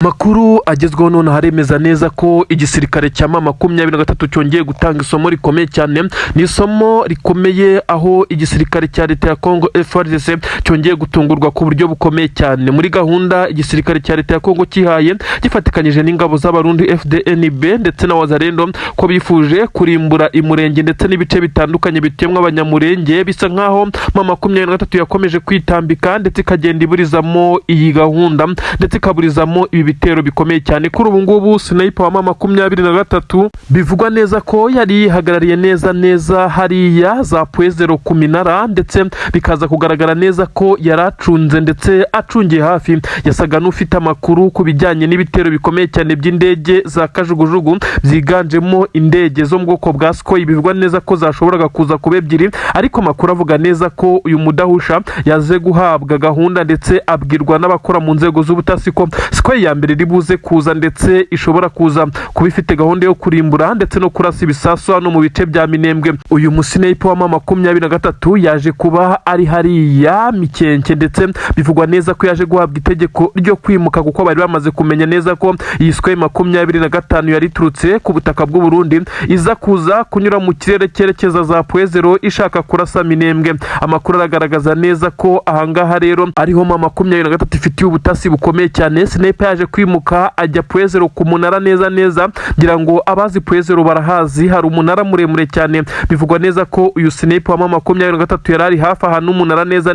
Makuru agezweho none haremeza neza ko igisirikare cya M23 cyongeye gutanga isomo rikomeye cyane. Ni isomo rikomeye aho igisirikare cya leta ya Kongo FARDC cyongeye gutungurwa ku buryo bukomeye cyane muri gahunda igisirikare cya leta ya Kongo kihaye gifatikanyije n'ingabo z'abarundi FDNB ndetse na Wazalendo ko bifuje kurimbura imurenge ndetse n'ibice bitandukanye bitemwa abanyamurenge. Bisa nkaho M23 yakomeje kwitambika ndetse ikagenda iburizamo iyi gahunda ndetse ikaburizamo ibitero bikomeye cyane. Kuri ubu ngubu sniper wa M23 bivugwa neza ko yari yihagarariye neza hariya za Pwezero ku minara, ndetse bikaza kugaragara neza ko yaracunze ndetse acungiye hafi, yasaga n'ufite amakuru ku bijyanye n'ibitero bikomeye cyane by'indege za kajugujugu byiganjemo indege zo mu bwoko bwa Sukhoi. Bivugwa neza ko zashoboraga kuza kuba ebyiri, ariko makuru avuga neza ko uyu mudahusha yaze guhabwa gahunda ndetse abwirwa n'abakora mu nzego z'ubutasi ko Sukhoi ya mbere ribuze kuza ndetse ishobora kuza kuba ifite gahunda yo kurimbura ndetse no kurasa ibisasu hano mu bice bya Minembwe. Uyu musniper wa M23 yaje kuba ari hariya Mikenke, ndetse bivugwa neza ko yaje guhabwa itegeko ryo kwimuka kuko bari bamaze kumenya neza ko iyi Sukhoi 25 yari turutse ku butaka bw'u Burundi iza kuza kunyura mu kirere cyerekeza za Pwezero ishaka kurasa Minembwe. Amakuru aragaragaza neza ko ahangaha rero ariho M23 ifitiye ubutasi bukomeye cyane. Sniper yaje kwimuka ajya Pwezero ku munara neza, ngira ngo abazi Pwezero barahazi, hari umunara muremure cyane. Bivugwa neza ko uyu sniper wa M23 yarari hafi ahantu umunara neza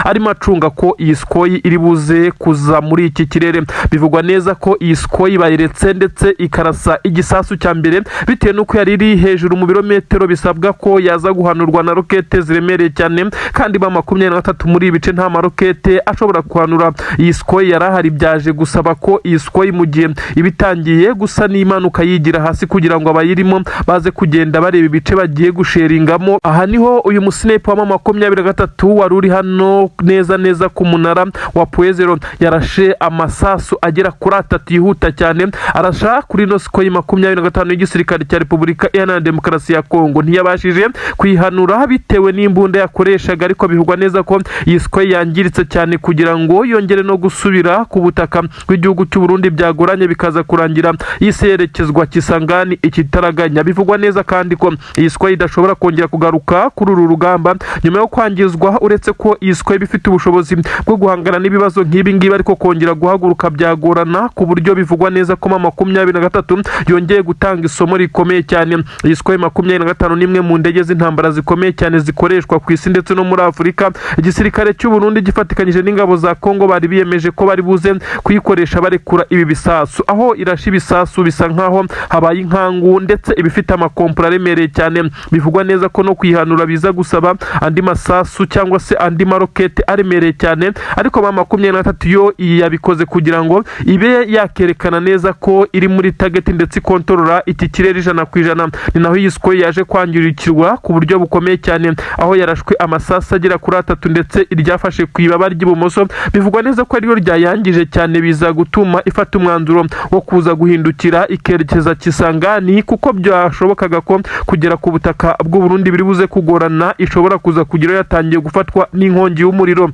arimo acunga ko iyi Sukhoi iri buze kuza muri iki kirere. Bivugwa neza ko iyi Sukhoi bayiretse ndetse ikarasa igisasu cya mbere bitewe nuko yari iri hejuru mu birometero bisabwa ko yaza guhanurwa na rokete ziremereye cyane, kandi M23 muri ibice nta marokete ashobora kuhanura iyi Sukhoi yarahari. Byaje gusaba ko iyi Sukhoi mu gihe ibitangiye gusa n'imanuka yigira hasi kugira ngo abayirimo baze kugenda bareba ibice bagiye gusheringamo. Aha niho uyu musniper wa M23 wari uri hano neza ku munara wa Pwezero yarashe amasasu agera kuri 3 yihuta cyane, arasha kuri no Sukhoi 25 y'igisirikare cya Repubulika Iharanira Demokarasi ya Kongo. Ntiyabashije kwihanura bitewe n'imbunda yakoreshaga, ariko bivugwa neza ko iyi Sukhoi yangiritse cyane kugira ngo yongere no gusubira ku butaka bw'igihugu cy'u Burundi byagoranye bikaza kurangira yiserekezwa Kisangani ikitaraganya. Bivugwa neza kandi ko iyi Sukhoi idashobora kongera kugaruka kuri uru rugamba nyuma yo kwangizwa, uretse ko iyi Sukhoi bifite ubushobozi bwo guhangana n'ibibazo nk'ibi ngibi, ariko kongera guhaguruka byagorana ku buryo bivugwa neza ko M23 yongeye gutanga isomo rikomeye cyane. Iyi Sukhoi 25 nimwe mu ndege z'intambara zikomeye cyane zikoreshwa ku isi ndetse no muri Afurika. Igisirikare cy'u Burundi gifatikanyije n'ingabo za Kongo bari biyemeje ko bari buze kuyikoresha barekura ibi bisasu. Aho irashi ibisasu bisa nkaho habaye inkangu ndetse ibifite amakompora aremereye cyane. Bivugwa neza ko no kwihanura biza gusaba andi masasu cyangwa se andi marokete aremereye cyane, ariko M23 yo yabikoze kugira ngo ibe yakerekana neza ko iri muri target ndetse kontrola iki kirere 100%. Ni naho iyi Sukhoi yaje kwangirikirwa ku buryo bukomeye cyane, aho yarashwe amasasu agera kuri 3 ndetse iryafashe ku ibaba ry'ibumoso. Bivugwa neza ko ariyo ryayangije cyane, biza gutuma ifata umwanzuro wo kuza guhindukira ikerekeza Kisangani, kuko byashobokaga ko kugera ku butaka bw'u Burundi biri buze kugorana, ishobora kuza kugira yatangiye gufatwa n'inkongi y'umuriro.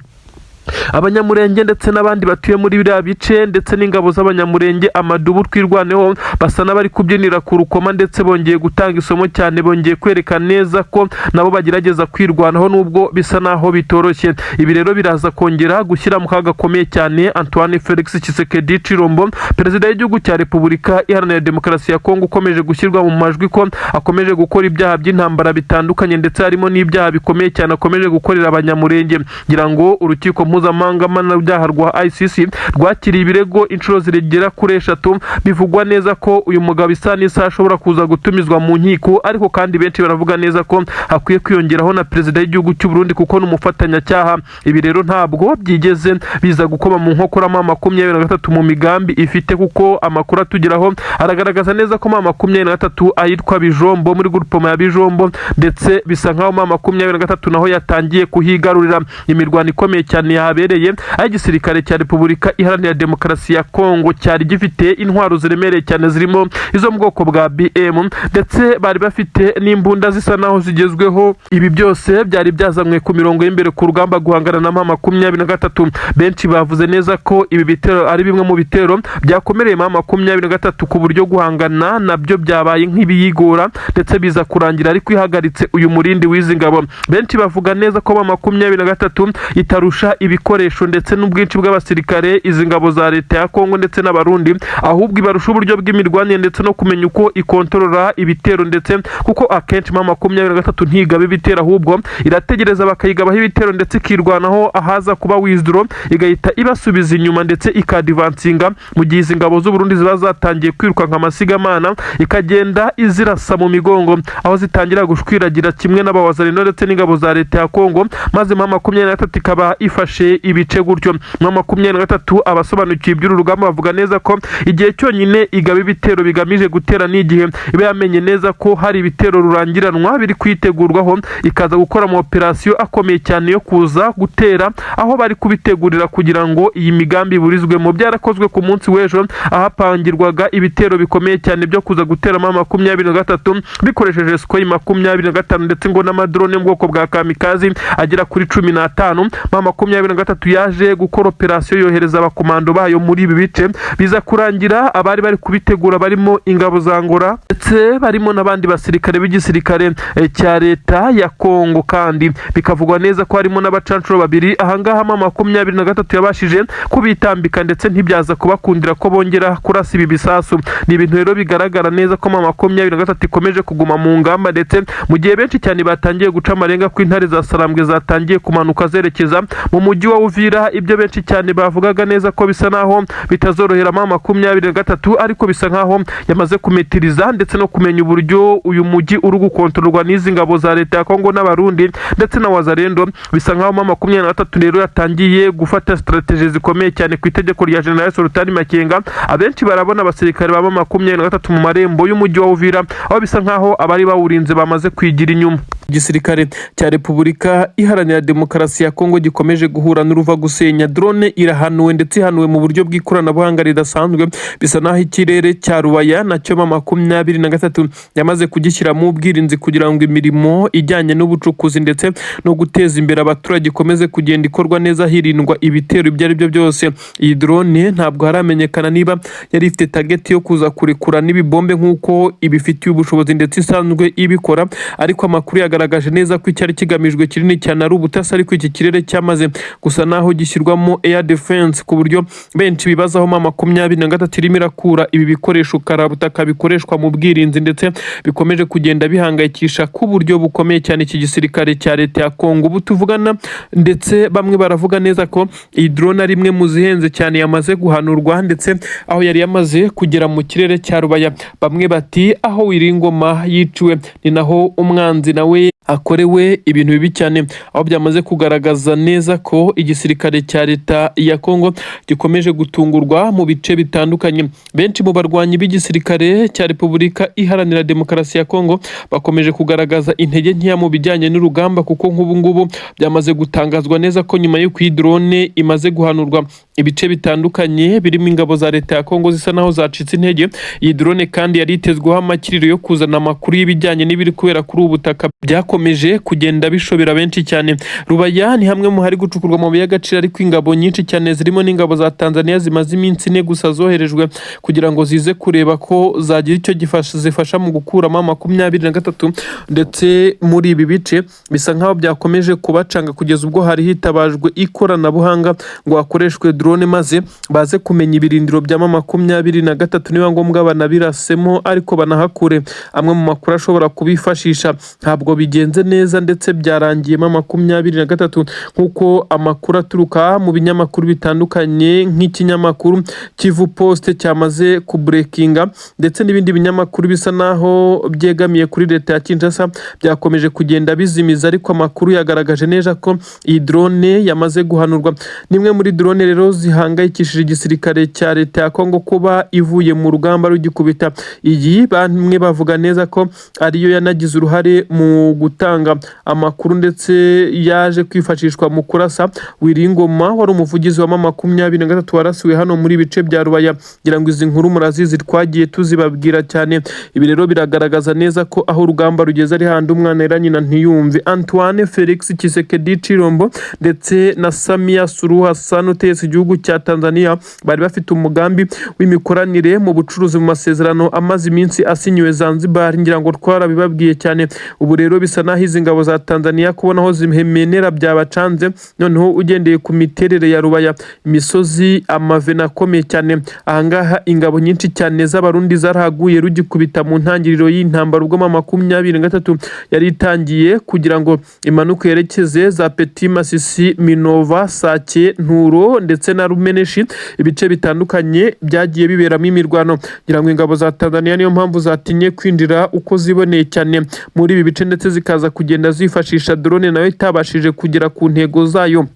Abanyamurenge ndetse n'abandi batuye muri biriya bice ndetse n'ingabo z'abanyamurenge amadubu twirwaneho basa n'abari kubyinira ku rukoma, ndetse bongeye gutanga isomo cyane, bongeye kwerekana neza ko nabo bagerageza kwirwanaho nubwo bisa naho bitoroshye. Ibi rero biraza kongera gushyira mu kaga gakomeye cyane Antoine Felix Tshisekedi Tshilombo, perezida w'igihugu cya Repubulika Iharanira Demokarasi ya Kongo, ukomeje gushyirwa mu majwi ko akomeje gukora ibyaha by'intambara bitandukanye ndetse harimo n'ibyaha bikomeye cyane akomeje gukorera abanyamurenge. Ngira ngo urukiko mpuzamahanga mpanabyaha rwa ICC rwakiriye ibirego inshuro zirigera kuri 3. Bivugwa neza ko uyu mugabo isa ashobora kuza gutumizwa mu nkiko, ariko kandi benshi baravuga neza ko hakwiye kwiyongeraho na perezida w'igihugu cy'u Burundi kuko n'umufatanyacyaha. Ibi rero ntabwo byigeze biza gukoma mu nkokora M23 mu migambi ifite, kuko amakuru atugeraho aragaragaza neza ko M23 ayitwa Bijombo muri groupement ya Bijombo, ndetse bisa nkaho M23 naho yatangiye kuhigarurira. Imirwano ikomeye cyane yahabereye, aho igisirikare cya Repubulika Iharanira Demokarasi ya Kongo cyari gifite intwaro ziremereye cyane zirimo izo mu bwoko bwa BM, ndetse bari bafite n'imbunda zisa naho zigezweho. Ibi byose byari byazanywe ku mirongo y'imbere ku rugamba guhangana na M23. Benshi bavuze neza ko ibi bitero ari bimwe mu bitero byakomereye M23 ku buryo guhangana nabyo byabaye nk'ibiyigora, ndetse biza kurangira ariko ihagaritse uyu murindi w'izi ngabo. Benshi bavuga neza ko M23 itarusha ibikoresho ndetse n'ubwinshi bw'abasirikare izi ngabo za leta ya Kongo ndetse n'abarundi, ahubwo ibarusha uburyo bw'imirwanire ndetse no kumenya uko ikontorora ibitero, ndetse kuko akenshi M23 ntigaba ibitero, ahubwo irategereza bakayigabaho ibitero ndetse ikirwanaho ahaza kuba withdraw, igahita ibasubiza inyuma ndetse ikadivansinga. Mu gihe izi ngabo z'u Burundi ziba zatangiye kwiruka nka masigamana, ikagenda izirasa mu migongo, aho zitangira gushwiragira kimwe n'abawazarino ndetse n'ingabo za leta ya Kongo, maze M23 ikaba ifashe ibice gutyo. M23 abasobanukiye iby'uru rugamba bavuga neza ko igihe cyonyine igaba ibitero bigamije gutera n'igihe iba yamenye neza ko hari ibitero rurangiranwa biri kwitegurwaho, ikaza gukora mu operasiyo akomeye cyane yo kuza gutera aho bari kubitegurira kugira ngo iyi migambi iburizwemo. Byarakozwe ku munsi w'ejo ahapangirwaga ibitero bikomeye cyane byo kuza gutera M23 bikoresheje Sukhoi 25 ndetse ngo n'amadrone mu bwoko bwa kamikazi agera kuri 15. M23 yaje gukora operasiyo yohereza abakomando bayo muri ibi bice, biza kurangira abari bari kubitegura barimo ingabo za Angola ndetse barimo n'abandi basirikare b'igisirikare cya leta ya Kongo, kandi bikavugwa neza ko harimo n'abacancuro babiri. Ahangaha M23 yabashije kubitambika ndetse ntibyaza kubakundira ko bongera kurasa ibi bisasu. Ni ibintu rero bigaragara neza ko M23 ikomeje kuguma mu ngamba, ndetse mu gihe benshi cyane batangiye guca amarenga ko intare za Sarambwe zatangiye kumanuka zerekeza mu mujyi wa Uvira. Ibyo benshi cyane bavugaga neza ko bisa naho bitazorohera M23, ariko bisa nkaho yamaze kumetiriza ndetse no kumenya uburyo uyu mujyi uri gukontororwa n'izi ngabo za leta ya Kongo n'abarundi ndetse na wazarendo. Bisa nkaho M23 rero yatangiye gufata strategie zikomeye cyane ku itegeko rya General Sultan Makenga. Abenshi barabona abasirikare ba M23 mu marembo y'umujyi wa Uvira, aho bisa nkaho abari bawurinze bamaze kwigira inyuma. Igisirikare cya Repubulika Iharanira Demokarasi ya Kongo gikomeje guhura n'uruva gusenya. Drone irahanuwe ndetse ihanuwe mu buryo bw'ikoranabuhanga ridasanzwe. Bisa naho ikirere cya Rubaya nacyo M23 yamaze kugishyira mu bwirinzi kugira ngo imirimo ijyanye n'ubucukuzi ndetse no guteza imbere abaturage ikomeze kugenda ikorwa neza, hirindwa ibitero ibyo ari byo byose. Iyi drone ntabwo haramenyekana niba yari ifite target yo kuza kurekura n'ibibombe nk'uko ibifitiye ubushobozi ndetse isanzwe ibikora, ariko amakuru yagaragaje neza ko icyari kigamijwe kinini cyane ari ubutasi, ariko iki kirere cyamaze gusa naho gishyirwamo air defense, ku buryo benshi bibazaho M23 irimo irakura ibi bikoresho karabutaka bikoreshwa mu bwirinzi ndetse bikomeje kugenda bihangayikisha ku buryo bukomeye cyane iki gisirikare cya leta ya Kongo. Ubu tuvugana ndetse bamwe baravuga neza ko iyi drone ari imwe mu zihenze cyane yamaze guhanurwa, ndetse aho yari yamaze kugera mu kirere cya Rubaya. Bamwe bati aho Wiringoma yiciwe ni naho umwanzi nawe akorewe ibintu bibi cyane, aho byamaze kugaragaza neza ko igisirikare cya leta ya Kongo gikomeje gutungurwa mu bice bitandukanye. Benshi mu barwanyi b'igisirikare cya Repubulika Iharanira Demokarasi ya Kongo bakomeje kugaragaza intege nkeya mu bijyanye n'urugamba, kuko nk'ubu ngubu byamaze gutangazwa neza ko nyuma yo iyi drone imaze guhanurwa ibice bitandukanye birimo ingabo za leta ya Kongo zisa naho zacitse intege. Iyi drone kandi yari itezweho amakiriro yo kuzana amakuru y'ibijyanye n'ibiri kubera kuri ubu butaka, byakomeje kugenda bishobera benshi cyane. Rubaya ni hamwe mu hari gucukurwa mu y'agaciro, ariko ingabo nyinshi cyane zirimo n'ingabo za Tanzania zimaze iminsi ine gusa zoherejwe kugira ngo zize kureba ko zagira icyo zifasha mu gukuramo M23, ndetse muri ibi bice bisa nkaho byakomeje kubacanga kugeza ubwo hari hitabajwe ikoranabuhanga ngo hakoreshwe drone maze baze kumenya ibirindiro bya M23 niba ngombwa banabirasemo ariko banahakure. Amwe mu makuru ashobora kubifashisha ntabwo bigenze neza, ndetse byarangiye M23 nkuko amakuru aturuka mu binyamakuru bitandukanye nk'ikinyamakuru Kivu Post cyamaze kubreakinga, ndetse n'ibindi binyamakuru bisa naho byegamiye kuri leta ya Kinshasa byakomeje kugenda bizimiza, ariko amakuru yagaragaje neza ko iyi drone yamaze guhanurwa. Nimwe muri drone rero zihangayikishije igisirikare cya leta ya Kongo kuba ivuye mu rugamba rugikubita. Iyi bamwe bavuga neza ko ariyo yanagize uruhare mu gutanga amakuru ndetse yaje kwifashishwa mu kurasa Wiringoma wari umuvugizi wa M23 warasiwe hano muri bice bya Rubaya. Ngira ngo izi nkuru murazizi twagiye tuzibabwira cyane. Ibi rero biragaragaza neza ko aho urugamba rugeze ari handi umwana era nyina ntiyumve. Antoine Felix Tshisekedi Chilombo ndetse na Samia Suluhu Hassan utetse igihugu cya Tanzania bari bafite umugambi w'imikoranire mu bucuruzi mu masezerano amaze iminsi asinyiwe Zanzibar. Ngira ngo twarabibabwiye cyane. Ubu rero bisa naho izi ngabo za Tanzania kubona aho zihemenera byabacanze, noneho ugendeye ku miterere ya Rubaya, imisozi, amavena akomeye cyane. Ahangaha ingabo nyinshi cyane z'abarundi zarahaguye rugikubita mu ntangiriro y'intambara ubwo M23 yari itangiye kugira ngo imanuke yerekeze za Petit Masisi, Minova, Sake, Nturo ndetse na Rumeneshi. Ibice bitandukanye byagiye biberamo imirwano. Ngira ngo ingabo za Tanzania niyo mpamvu zatinye kwinjira uko ziboneye cyane muri ibi bice ndetse zikaza kugenda zifashisha drone nayo itabashije kugera ku ntego zayo.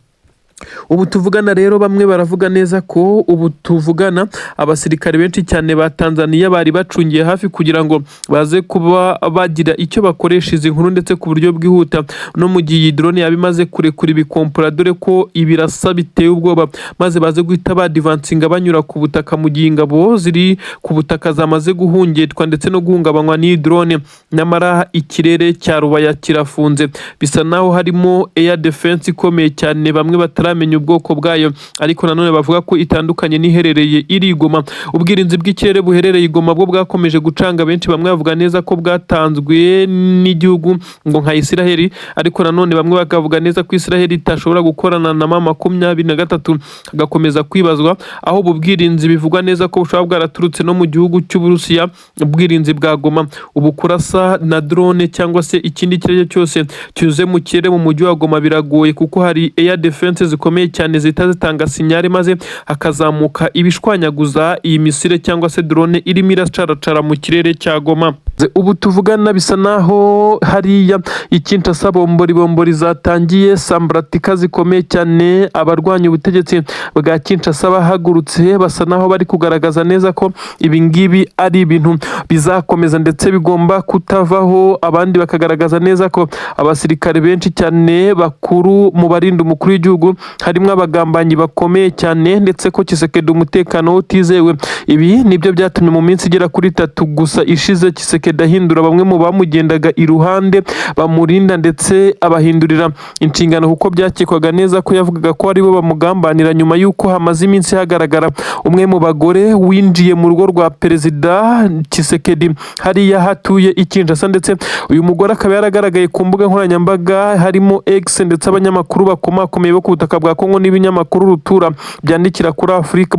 Ubu tuvugana rero bamwe baravuga neza ko ubu tuvugana abasirikare benshi cyane ba Tanzania bari bacungiye hafi kugira ngo baze kuba bagira icyo bakoresha izi nkuru ndetse ku buryo bwihuta. No mu gihe drone yabimaze kurekura ibikompora dore ko ibirasa biteye ubwoba, maze baze guhita badivansinga banyura ku butaka mu gihe ingabo ziri ku butaka zamaze guhungetwa ndetse no guhungabanywa n'iyi drone. Nyamara ikirere cya Rubaya kirafunze, bisa naho harimo air defense ikomeye cyane. Bamwe bataramenya ubwoko bwayo, ariko nanone bavuga ko itandukanye n'iherereye iri Goma. Ubwirinzi bw'ikirere buherereye Goma bwo bwakomeje gucanga benshi. Bamwe bavuga neza ko bwatanzwe n'igihugu ngo nka Israel, ariko nanone bamwe bakavuga neza ko Israel itashobora gukorana na M23. Hagakomeza kwibazwa aho ubu bwirinzi bivugwa neza ko bushobora bwaraturutse no mu gihugu cy'Uburusiya. Ubwirinzi bwa Goma ubu kurasa na drone cyangwa se ikindi kirere cyose cyuze mu kirere mu mujyi wa Goma biragoye, kuko hari air defense zikomeye cyane zita zitanga sinyare maze hakazamuka ibishwanyaguza iyi misile cyangwa se drone irimo iracaracara mu kirere cya Goma. Ubu tuvugana bisa naho hariya Kinshasa bombori zatangiye sambratika zikomeye cyane. Abarwanya ubutegetsi bwa Kinshasa bahagurutse basa naho bari kugaragaza neza ko ibi ngibi ari ibintu bizakomeza ndetse bigomba kutavaho. Abandi bakagaragaza neza ko abasirikare benshi cyane bakuru mu barinda umukuru w'igihugu harimo abagambanyi bakomeye cyane ndetse ko Tshisekedi umutekano utizewe. Ibi nibyo byatumye mu minsi igera kuri 3 gusa ishize Tshisekedi ahindura bamwe mu bamugendaga iruhande bamurinda ndetse abahindurira inshingano, kuko byakekwaga neza ko yavugaga ko aribo bamugambanira. Nyuma y'uko hamaze iminsi hagaragara umwe mu bagore winjiye mu rugo rwa perezida Tshisekedi hariya hatuye i Kinshasa, ndetse uyu mugore akaba yaragaragaye ku mbuga nkoranyambaga harimo X ndetse abanyamakuru bakomakomeye bo ku butaka bwa Kongo n'ibinyamakuru rutura byandikira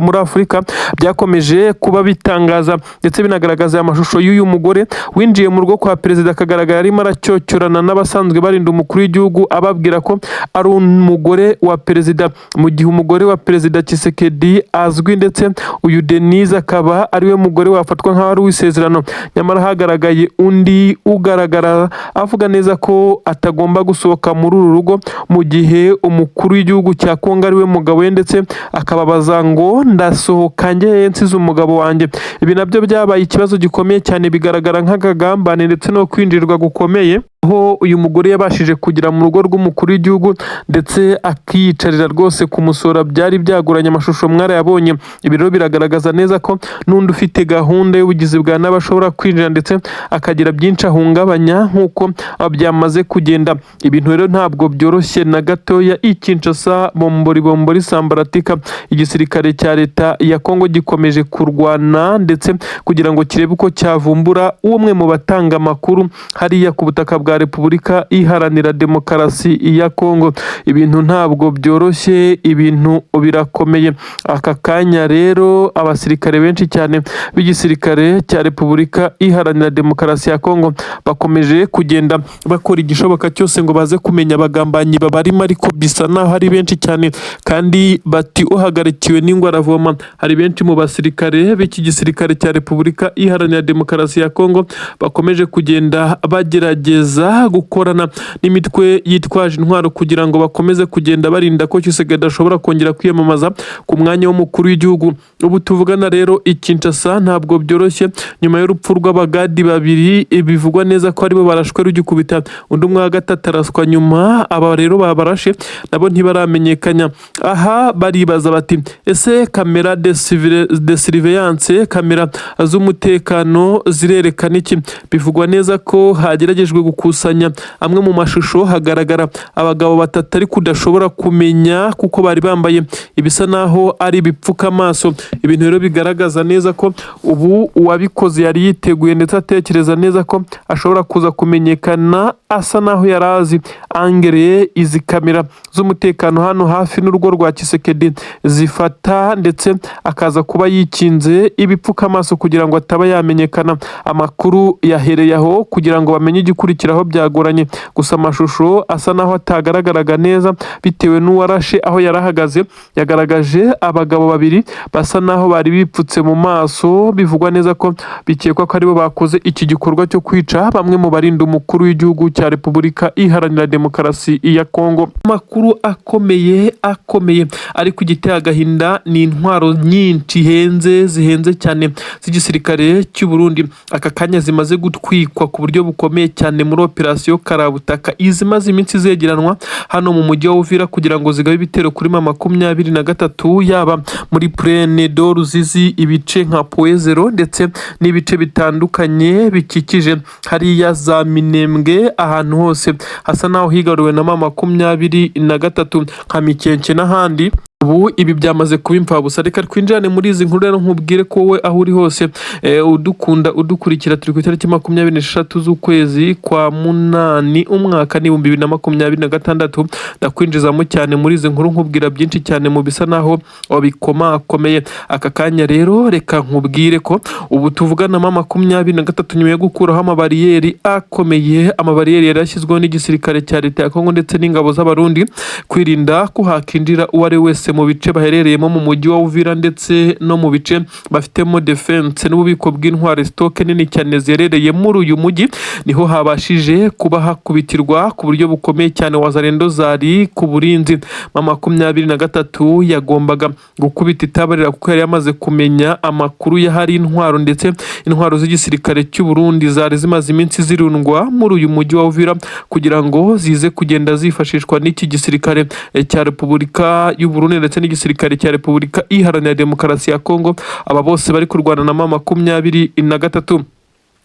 muri Afurika byakomeje kuba bitangaza ndetse binagaragaza amashusho y'uyu mugore winjiye mu rugo kwa perezida, akagaragara arimo aracyocyorana n'abasanzwe barinda umukuru w'igihugu ababwira ko ari umugore wa perezida, mu gihe umugore wa perezida Tshisekedi azwi ndetse uyu Denise akaba ariwe mugore wafatwa nk'aho ari uwisezerano. Nyamara hagaragaye undi ugaragara avuga neza ko atagomba gusohoka muri uru rugo, mu gihe umukuru w'igihugu cya Kongo ariwe mugabo we ndetse akababaza ngo ndasohoka njye nsize umugabo wanjye. Ibi nabyo byabaye ikibazo gikomeye cyane, bigaragara nk'akagambane ndetse no kwinjirwa gukomeye, aho uyu mugore yabashije kugera mu rugo rw'umukuru w'igihugu ndetse akiyicarira rwose kumusora. Byari byaguranye, amashusho mwarayabonye. Ibi rero biragaragaza neza ko n'undi ufite gahunda y'ubugizi bwa nabi ashobora kwinjira ndetse akagira byinshi ahungabanya nk'uko byamaze kugenda. Ibintu rero ntabwo byoroshye na gatoya. i Kinshasa bombori sambaratika, igisirikare cya leta ya Kongo gikomeje kurwana ndetse kugira ngo kirebe uko cyavumbura umwe mu batanga amakuru hariya ku butaka bwa Repubulika Iharanira Demokarasi ya Kongo. Ibintu ntabwo byoroshye, ibintu birakomeye. Aka kanya rero abasirikare benshi cyane b'igisirikare cya Repubulika Iharanira Demokarasi ya Kongo bakomeje kugenda bakora igishoboka cyose ngo baze kumenya abagambanyi babarimo, ariko bisa naho ari benshi cyane kandi bati uhagarikiwe n'ingwara avoma. Hari benshi mu basirikare b'iki gisirikare cya Repubulika Iharanira Demokarasi ya Kongo bakomeje kugenda bagerageza gukomeza gukorana n'imitwe yitwaje intwaro kugira ngo bakomeze kugenda barinda ko Tshisekedi ashobora kongera kwiyamamaza ku mwanya w'umukuru w'igihugu. Ubu tuvugana rero i Kinshasa ntabwo byoroshye nyuma y'urupfu rw'abagadi babiri bivugwa neza ko aribo barashwe rugikubita undi umwe wa gatatu araswa nyuma. Aba rero babarashe nabo ntibaramenyekanya. Aha baribaza bati ese kamera de surveillance, kamera z'umutekano zirerekana iki? Bivugwa neza ko hageragejwe gukusanya amwe mu mashusho, hagaragara abagabo batatu ariko udashobora kumenya kuko bari bambaye ibisa naho ari ibipfuka amaso. Ibintu rero bigaragaza neza ko ubu uwabikoze yari yiteguye ndetse atekereza neza ko ashobora kuza kumenyekana, asa naho yarazi angere izi kamera z'umutekano hano hafi n'urugo rwa Tshisekedi zifata, ndetse akaza kuba yikinze ibipfuka amaso kugira ngo ataba yamenyekana. Amakuru yahereye aho kugira ngo bamenye igikurikiraho byagoranye, gusa amashusho asa naho atagaragaraga neza bitewe n'uwarashe aho yarahagaze. Yagaragaje abagabo babiri basa naho bari bipfutse mu maso, bivugwa neza ko bikekwa ko aribo bakoze iki gikorwa cyo kwica bamwe mu barinda umukuru w'igihugu cya Repubulika Iharanira Demokarasi ya Kongo. Amakuru akomeye ariko igiteye agahinda ni intwaro nyinshi zihenze cyane z'igisirikare cy'u Burundi aka kanya zimaze gutwikwa ku buryo bukomeye cyane muri operasiyo Karabutaka. Izimaze iminsi zegeranwa hano mu mujyi wa Uvira kugira ngo zigabe ibitero kuri M23, yaba muri Plaine do Ruzizi, ibice nka Poezero ndetse n'ibice bitandukanye bikikije hariya za Minembwe. Ahantu hose hasa naho higaruwe na M23 nka Mikenke n'ahandi. Ubu ibi byamaze kuba impfabusa. Reka twinjirane muri izi nkuru rero nkubwire ko wowe aho uri hose udukurikira, turi ku itariki 26 z'ukwezi kwa munani umwaka ni 2026. Ndakwinjizamo cyane muri izi nkuru nkubwira byinshi cyane mu bisa naho wabikomakomeye. Aka kanya rero reka nkubwire ko ubu tuvugana M23 nyuma yo gukuraho amabariyeri akomeye, amabariyeri yarashyizweho n'igisirikare cya leta ya Kongo ndetse n'ingabo z'abarundi kwirinda ko hakinjira uwari wese mu bice baherereyemo mu mujyi wa Uvira ndetse no mu bice bafitemo defense n'ububiko bw'intwari stock nini cyane zerereye muri uyu mujyi. Niho habashije kuba hakubitirwa ku buryo bukomeye cyane wazarendo zari ku burinzi. M23 yagombaga gukubita itabarira kuko yari yamaze kumenya amakuru y'ahari intwaro ndetse intwaro z'igisirikare cy'u Burundi zari zimaze iminsi zirundwa muri uyu mujyi wa Uvira kugira ngo zize kugenda zifashishwa n'iki gisirikare cya Repubulika y'u Burundi ndetse n'igisirikare cya Repubulika Iharanira Demokarasi ya Kongo. Aba bose bari kurwana na M23.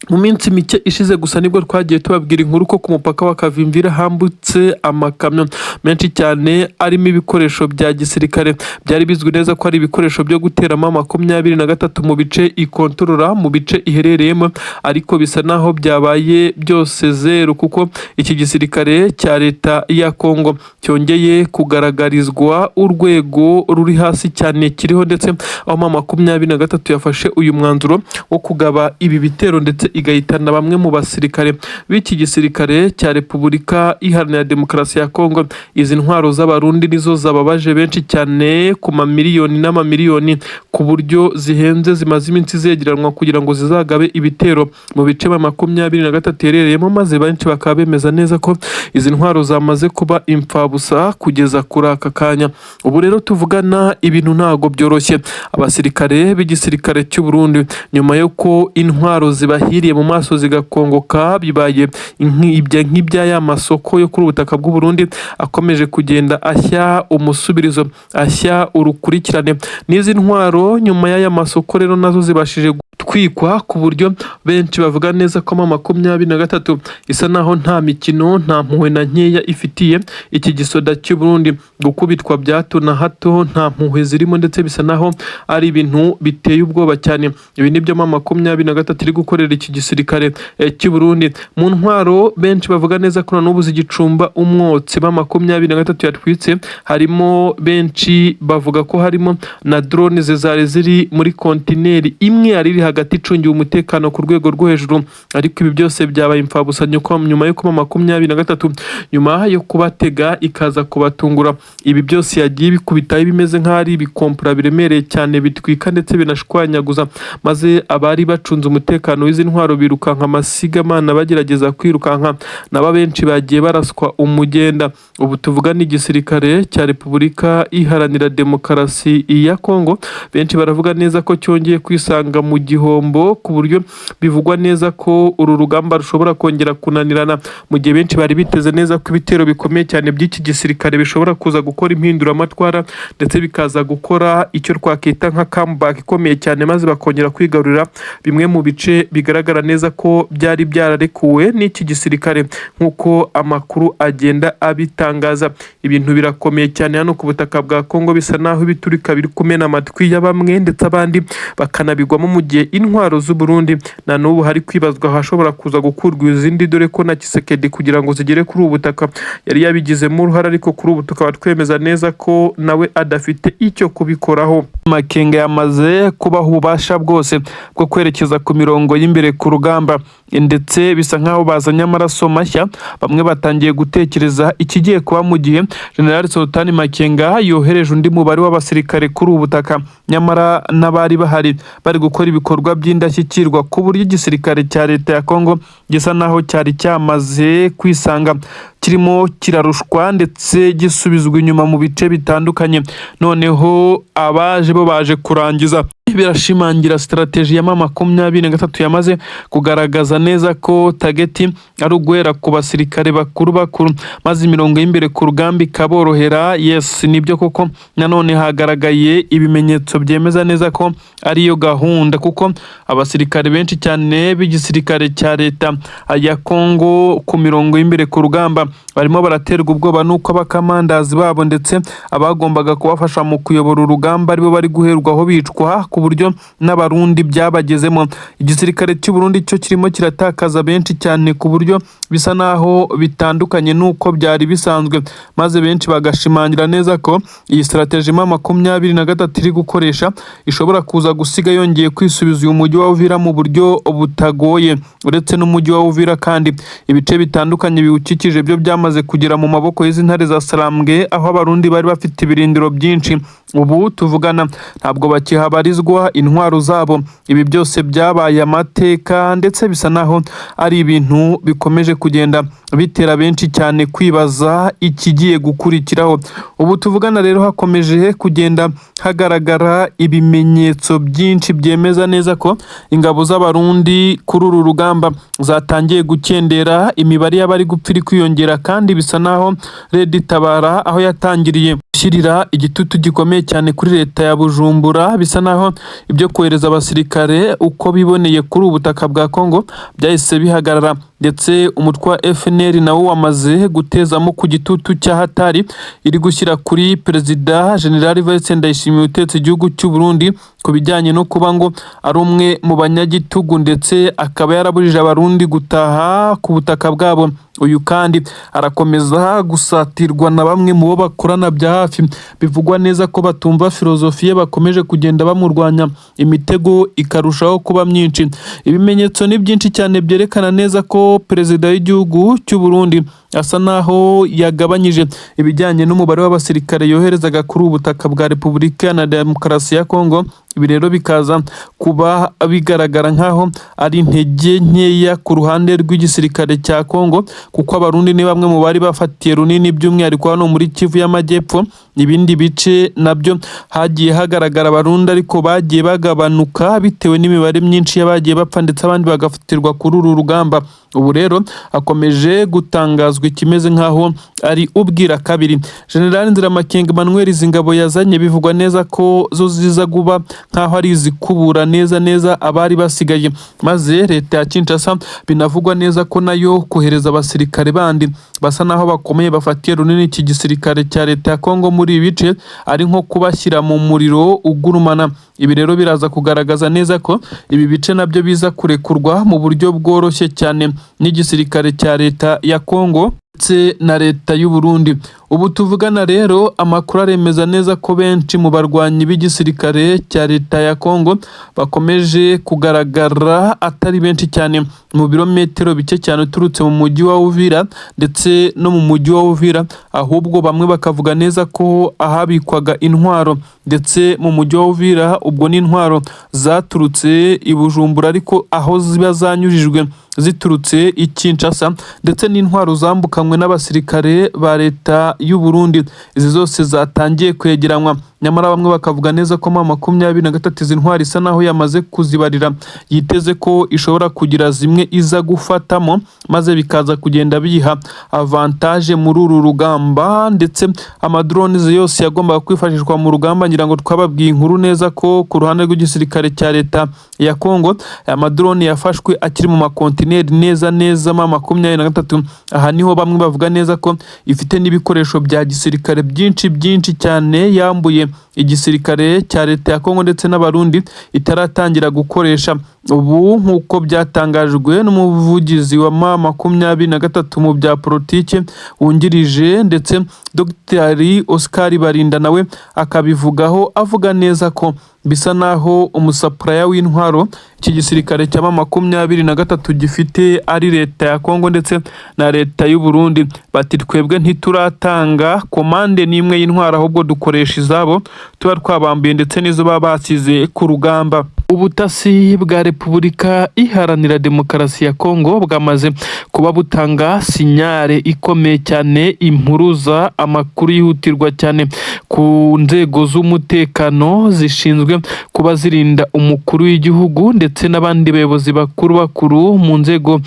Mu minsi mike ishize gusa nibwo twagiye tubabwira inkuru ko ku mupaka wa Kavimvira hambutse amakamyo menshi cyane arimo ibikoresho bya gisirikare. Byari bizwi neza ko ari ibikoresho byo gutera M23 mu bice ikontorora, mu bice iherereyemo, ariko bisa naho byabaye byose zero kuko iki gisirikare cya leta ya Kongo cyongeye kugaragarizwa urwego ruri hasi cyane kiriho, ndetse aho M23 yafashe uyu mwanzuro wo kugaba ibi bitero ndetse igahitana bamwe mu basirikare b'iki gisirikare cya Repubulika Iharanira Demokarasi ya Kongo. Izi ntwaro z'abarundi nizo zababaje benshi cyane ku mamiliyoni n'amamiliyoni, ku buryo zihenze zimaze iminsi zegeranwa kugira ngo zizagabe ibitero mu bice M23 herereyemo, maze benshi bakaba bemeza neza ko izi ntwaro zamaze kuba impfabusa kugeza kuri aka kanya. Ubu rero tuvugana ibintu ntago byoroshye. Abasirikare b'igisirikare cy'u Burundi nyuma yo ko intwaro zibahiriye mu maso zigakongoka, bibaye nk'ibya ya masoko yo kuri ubutaka bw'u Burundi akomeje kugenda ashya umusubirizo, ashya urukurikirane. N'izi ntwaro nyuma y'aya masoko rero nazo zibashije twikwa ku buryo benshi bavuga neza ko M23 isa naho nta mikino, nta mpuhwe na nkeya ifitiye iki gisoda cy'u Burundi. Gukubitwa bya hato na hato nta mpuhwe zirimo, ndetse bisa naho ari ibintu biteye ubwoba cyane. Ibi nibyo M23 iri gukorera iki gisirikare cy'u Burundi. Mu ntwaro benshi bavuga neza ko n'ubu zigicumba umwotsi M23 yatwitse, harimo benshi bavuga ko harimo na drone zari ziri muri kontineri imwe yari iri hagati hagati icungiwe umutekano ku rwego rwo hejuru, ariko ibi byose byabaye imfabusa nyuma yo kuba 23 nyuma yo kubatega ikaza kubatungura. Ibi byose yagiye bikubitaho bimeze nk'ari ibikompura biremereye cyane bitwika ndetse binashwanyaguza, maze abari bacunze umutekano w'izi ntwaro birukanka amasigamana bagerageza kwirukanka, naba benshi bagiye baraswa umugenda. Ubu tuvuga ni igisirikare cya Repubulika Iharanira Demokarasi ya Kongo, benshi baravuga neza ko cyongeye kwisanga mu gihombo, ku buryo bivugwa neza ko uru rugamba rushobora kongera kunanirana, mu gihe benshi bari biteze neza ko ibitero bikomeye cyane by'iki gisirikare bishobora kuza gukora impinduramatwara ndetse bikaza gukora icyo twakita nka comeback ikomeye cyane, maze bakongera kwigarurira bimwe mu bice bigaragara neza ko byari byararekuwe n'iki gisirikare nk'uko amakuru agenda abitangaza. Ibintu birakomeye cyane hano ku butaka bwa Kongo, bisa naho ibiturika biri kumena amatwi ya bamwe ndetse abandi bakanabigwamo, mu gihe intwaro z'u Burundi na n'ubu hari kwibazwa hashobora kuza gukurwa izindi, dore ko na Tshisekedi kugira ngo zigere kuri ubu butaka yari yabigizemo uruhare, ariko kuri ubu tukaba twemeza neza ko nawe adafite icyo kubikoraho. Makenga yamaze kubaha ububasha bwose bwo kwerekeza ku mirongo y'imbere ku rugamba, ndetse bisa nkaho bazanye amaraso mashya. Bamwe batangiye gutekereza ikigiye kuba mu gihe General Sultan Makenga yohereje undi mubare w'abasirikare kuri ubu butaka, nyamara n'abari bahari bari gukora ibikorwa by'indashyikirwa, ku buryo igisirikare cya leta ya Kongo gisa naho cyari cyamaze kwisanga kirimo kirarushwa ndetse gisubizwa inyuma mu bice bitandukanye. Noneho abaje bo baje kurangiza, birashimangira strategy ya 23 yamaze kugaragaza neza ko tageti ari uguhera ku basirikare bakuru, maze imirongo y'imbere ku rugamba ikaborohera. Yes, nibyo koko, nanone hagaragaye ibimenyetso byemeza neza ko ariyo gahunda, kuko abasirikare benshi cyane b'igisirikare cya leta ya Kongo ku mirongo y'imbere ku rugamba barimo baraterwa ubwoba nuko abakamandazi babo ndetse abagombaga kubafasha mu kuyobora urugamba aribo bari guherwaho bicwa, ku buryo n'abarundi byabagezemo. Igisirikare cy'u Burundi cyo kirimo kiratakaza benshi cyane, ku buryo bisa naho bitandukanye nuko byari bisanzwe, maze benshi bagashimangira neza ko iyi strategy 23 iri gukoresha ishobora kuza gusiga yongeye kwisubiza uyu mujyi wa Uvira mu buryo butagoye. Uretse n'umujyi wa Uvira kandi ibice bitandukanye biwukikije byo byamaze kugera mu maboko y'izi ntare za Sarambwe, aho abarundi bari bafite ibirindiro byinshi. Ubu tuvugana ntabwo bakihabarizwa intwaro zabo. Ibi byose byabaye amateka, ndetse bisa naho ari ibintu bikomeje kugenda bitera benshi cyane kwibaza ikigiye gukurikiraho. Ubu tuvugana rero hakomeje kugenda hagaragara ibimenyetso byinshi byemeza neza ko ingabo z'abarundi kuri uru rugamba zatangiye gukendera, imibare y'abari gupfa iri kwiyongera, kandi bisa naho Red Tabara aho yatangiriye gushyirira igitutu gikomeye cyane kuri leta ya Bujumbura, bisa naho ibyo kohereza abasirikare uko biboneye kuri ubu butaka bwa Kongo byahise bihagarara, ndetse umutwe wa FNL nawo wamaze gutezamo ku gitutu cya hatari iri gushyira kuri Perezida General Evariste Ndayishimiye utetse igihugu cy'u Burundi ku bijyanye no kuba ngo ari umwe mu banyagitugu, ndetse akaba yarabujije abarundi gutaha ku butaka bwabo. Uyu kandi arakomeza gusatirwa na bamwe mu bo bakorana bya hafi, bivugwa neza ko batumva filozofiye, bakomeje kugenda bamurwanya, imitego ikarushaho kuba myinshi. Ibimenyetso ni byinshi cyane byerekana neza ko perezida w'igihugu cy'u Burundi asa naho yagabanyije ibijyanye n'umubare w'abasirikare yoherezaga kuri ubu butaka bwa Repubulika Iharanira Demokarasi ya Kongo. Ibi rero bikaza kuba bigaragara nkaho ari intege nkeya ku ruhande rw'igisirikare cya Kongo, kuko abarundi ni bamwe mu bari bafatiye runini, by'umwihariko hano muri Kivu y'Amajyepfo. Ibindi bice nabyo hagiye hagaragara abarundi, ariko bagiye bagabanuka bitewe n'imibare myinshi y'abagiye bapfa, ndetse abandi bagafatirwa kuri uru rugamba. Ubu rero akomeje gutangazwa ikimeze nkaho ari ubwira kabiri. General Nziramakenga Emmanuel izi ngabo yazanye bivugwa neza ko zo ziza guba nkaho ari izikubura neza abari basigaye, maze leta ya Kinshasa binavugwa neza ko nayo kohereza abasirikare bandi basa naho bakomeye bafatiye runini iki gisirikare cya leta ya Kongo muri ibi bice ari nko kubashyira mu muriro ugurumana. Ibi rero biraza kugaragaza neza ko ibi bice nabyo biza kurekurwa mu buryo bworoshye cyane n'igisirikare cya leta ya Kongo ndetse na leta y'u Burundi. Ubu tuvugana rero amakuru aremeza neza ko benshi mu barwanyi b'igisirikare cya leta ya Kongo bakomeje kugaragara atari benshi cyane mu birometero bike cyane uturutse mu mujyi wa Uvira ndetse no mu mujyi wa Uvira, ahubwo bamwe bakavuga neza ko ahabikwaga intwaro ndetse mu mujyi wa Uvira ubwo n'intwaro zaturutse i Bujumbura, ariko aho ziba zanyujijwe ziturutse i Kinshasa ndetse n'intwaro zambukanywe n'abasirikare ba leta y'u Burundi, izi zose zatangiye kwegeranywa. Nyamara bamwe bakavuga neza ko mu 23 izi ntwari isa naho yamaze kuzibarira, yiteze ko ishobora kugira zimwe iza gufatamo maze bikaza kugenda biha avantage muri uru rugamba. Ndetse amadrones yose yagombaga kwifashishwa mu rugamba, ngira ngo twababwiye inkuru neza ko ku ruhande rw'igisirikare cya leta ya Kongo aya madrone yafashwe akiri mu makontineri neza ma 23. Aha niho bamwe bavuga neza ko ifite n'ibikoresho bya gisirikare byinshi cyane yambuye igisirikare cya leta ya Kongo ndetse n'abarundi itaratangira gukoresha. Ubu nk'uko byatangajwe n'umuvugizi wa M23 mu bya politike wungirije ndetse Dr. Oscar Barinda nawe akabivugaho avuga neza ko bisa naho umusapuraya w'intwaro iki gisirikare cya M23 gifite ari leta ya Kongo ndetse na leta y'u Burundi. Bati twebwe ntituratanga komande n'imwe y'intwaro, ahubwo dukoresha izabo tuba twabambiye ndetse n'izo baba basize ku rugamba. Ubutasi bwa Repubulika Iharanira Demokarasi ya Kongo bwamaze kuba butanga sinyare ikomeye cyane, impuruza amakuru yihutirwa cyane ku nzego z'umutekano zishinzwe kuba zirinda umukuru w'igihugu ndetse n'abandi bayobozi bakuru mu nzego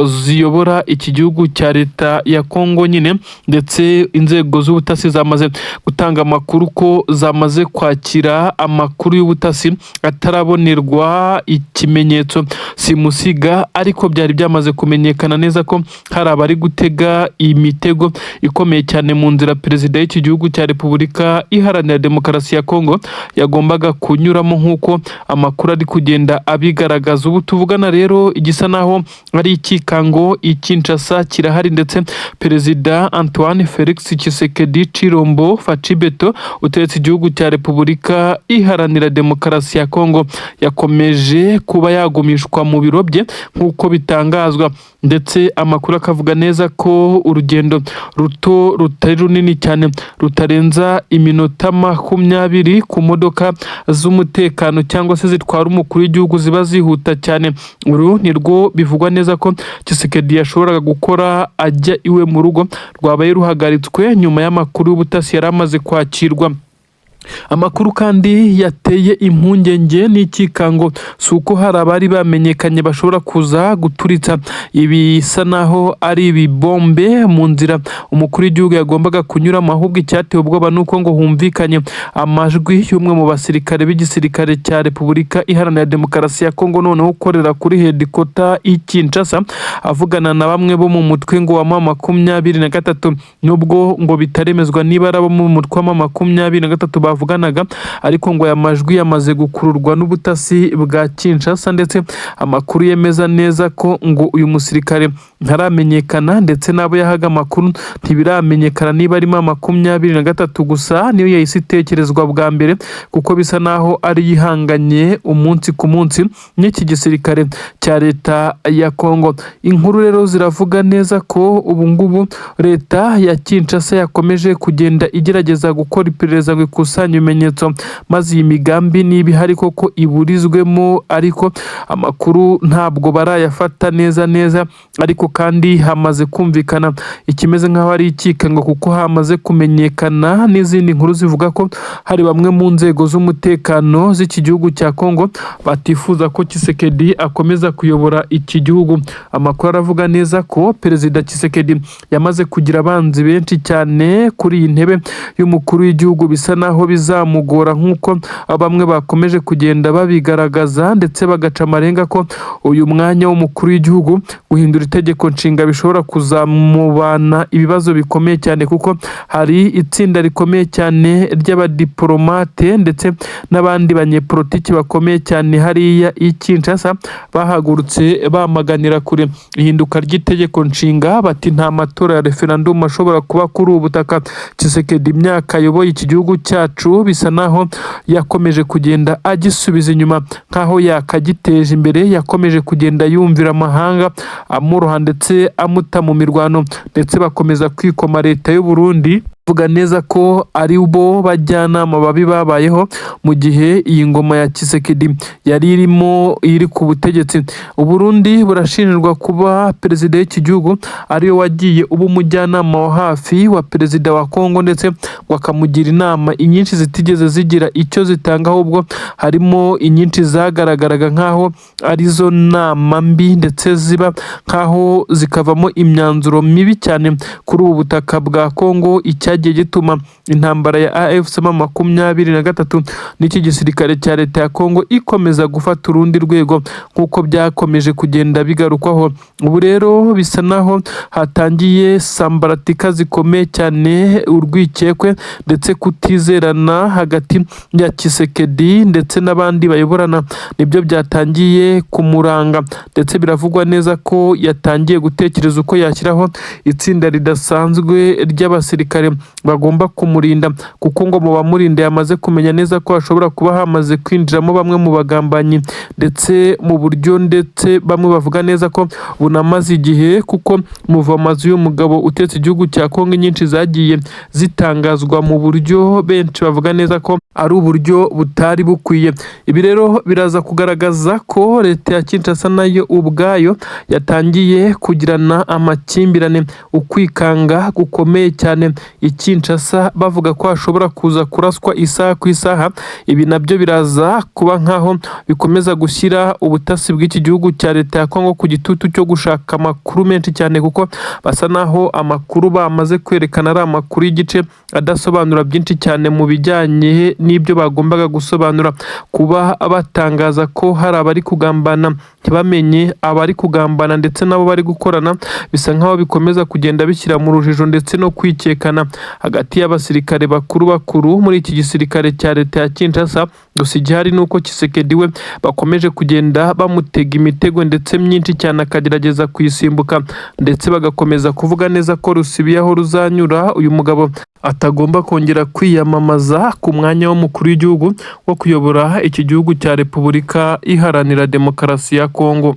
ziyobora iki gihugu cya leta ya Kongo nyine. Ndetse inzego z'ubutasi zamaze gutanga amakuru ko zamaze kwakira amakuru y'ubutasi atarabonerwa ikimenyetso simusiga, ariko byari byamaze kumenyekana neza ko hari abari gutega imitego ikomeye cyane mu nzira perezida y'iki gihugu cya Repubulika Iharanira Demokarasi ya Kongo yagombaga kunyuramo, nk'uko amakuru ari kugenda abigaragaza. Ubu tuvugana rero igisa naho ari ikikango i Kinshasa kirahari, ndetse perezida Antoine Felix Tshisekedi Chilombo Fachibeto utegetse igihugu cya Repubulika Iharanira Demokarasi ya Kongo yakomeje kuba yagumishwa mu biro bye nk'uko bitangazwa. Ndetse amakuru akavuga neza ko urugendo rutari runini cyane rutarenza iminota 20 ku modoka z'umutekano cyangwa se zitwara umukuru w'igihugu ziba zihuta cyane. Uru nirwo bivugwa neza ko Tshisekedi yashoboraga gukora ajya iwe mu rugo, rwabaye ruhagaritswe nyuma y'amakuru y'ubutasi yari amaze kwakirwa. Amakuru kandi yateye impungenge n'ikikango suko hari abari bamenyekanye bashobora kuza guturitsa ibisa naho ari ibibombe mu nzira umukuru w'igihugu yagombaga kunyuramo, ahubwo icyateye ubwoba nuko ngo humvikanye amajwi y'umwe mu basirikare b'igisirikare cya Repubulika Iharanira Demokarasi ya Kongo noneho ukorera kuri headquarter i Kinshasa avugana na bamwe bo mu mutwe ngo wa M23, nubwo ngo bitaremezwa niba ari abo mu mutwe wa M23 bavuganaga, ariko ngo aya majwi yamaze gukururwa n'ubutasi bwa Kinshasa. Ndetse amakuru yemeza neza ko ngo uyu musirikare ntaramenyekana ndetse nabo yahaga amakuru ntibiramenyekana niba ari M23 gusa niyo yahise itekerezwa bwa mbere, kuko bisa naho ari yihanganye umunsi ku munsi n'iki gisirikare cya leta ya Kongo. Inkuru rero ziravuga neza ko ubu ngubu leta ya Kinshasa yakomeje kugenda igerageza gukora iperereza ngo ikusanye ibimenyetso maze iyi migambi niba ihari koko iburizwemo, ariko amakuru ntabwo barayafata neza. Ariko kandi hamaze kumvikana ikimeze nk'aho ari ikikango, kuko hamaze kumenyekana n'izindi nkuru zivuga ko hari bamwe mu nzego z'umutekano z'iki gihugu cya Kongo batifuza ko Tshisekedi akomeza kuyobora iki gihugu. Amakuru aravuga neza ko perezida Tshisekedi yamaze kugira abanzi benshi cyane kuri iyi ntebe y'umukuru w'igihugu, bisa naho bizamugora nk'uko bamwe bakomeje kugenda babigaragaza ndetse bagaca amarenga ko uyu mwanya w'umukuru w'igihugu guhindura itegeko nshinga bishobora kuzamubana ibibazo bikomeye cyane, kuko hari itsinda rikomeye cyane ry'abadiplomate ndetse n'abandi banyepolitiki bakomeye cyane hariya i Kinshasa bahagurutse bamaganira kure ihinduka ry'itegeko nshinga. Bati nta matora ya referendum ashobora kuba kuri ubu butaka. Tshisekedi imyaka ayoboye iki gihugu cyacu bisa naho yakomeje kugenda agisubiza inyuma nkaho yakagiteje imbere, yakomeje kugenda yumvira amahanga amuroha ndetse amuta mu mirwano, ndetse bakomeza kwikoma leta y'u Burundi vuga neza ko ari bo bajyanama babi babayeho mu gihe iyi ngoma ya Tshisekedi yari iri ku butegetsi. Uburundi burashinjwa kuba perezida w'iki gihugu ariwe wagiye uba umujyanama wa hafi wa perezida wa Kongo, ndetse wakamugira inama inyinshi zitigeze zigira icyo zitanga, ahubwo harimo inyinshi zagaragaraga nkaho arizo nama mbi ndetse ziba nkaho zikavamo imyanzuro mibi cyane kuri ubu butaka bwa Kongo, icyagiye gituma intambara ya AFC-M23 n'iki gisirikare cya leta ya Kongo ikomeza gufata urundi rwego nk'uko byakomeje kugenda bigarukwaho. Ubu rero bisa naho hatangiye sambaratika zikomeye cyane, urwikekwe ndetse kutizerana hagati ya Tshisekedi ndetse n'abandi bayoborana nibyo byatangiye kumuranga, ndetse biravugwa neza ko yatangiye gutekereza uko yashyiraho itsinda ridasanzwe ry'abasirikare bagomba kumurinda, kuko ngo mu bamurinda yamaze kumenya neza ko hashobora kuba hamaze kwinjiramo bamwe mu bagambanyi ndetse mu buryo, ndetse bamwe bavuga neza ko bunamaze igihe, kuko muvamazi y'umugabo utetse igihugu cya Kongo nyinshi zagiye zitangazwa mu buryo benshi bavuga neza ko ari uburyo butari bukwiye. Ibi rero biraza kugaragaza ko leta ya Kinshasa nayo ubwayo yatangiye kugirana amakimbirane, ukwikanga gukomeye cyane i Kinshasa, bavuga ko hashobora kuza kuraswa isaha ku isaha. Ibi nabyo biraza kuba nkaho bikomeza gushyira ubutasi bw'iki gihugu cya leta ya Kongo ku gitutu cyo gushaka amakuru menshi cyane, kuko basa naho amakuru bamaze kwerekana ari amakuru y'igice adasobanura byinshi cyane mu bijyanye n'ibyo bagombaga gusobanura. Kuba batangaza ko hari abari kugambana ntibamenye abari kugambana ndetse nabo bari gukorana, bisa nkaho bikomeza kugenda bishyira mu rujijo ndetse no kwikekana hagati y'abasirikare bakuru muri iki gisirikare cya leta ya Kinshasa. Gusa igihari ni uko Tshisekedi we bakomeje kugenda bamutega imitego ndetse myinshi cyane, akagerageza kuyisimbuka, ndetse bagakomeza kuvuga neza ko rusibiye aho ruzanyura uyu mugabo atagomba kongera kwiyamamaza ku mwanya w'umukuru w'igihugu wo kuyobora iki gihugu cya Repubulika Iharanira Demokarasi ya Kongo.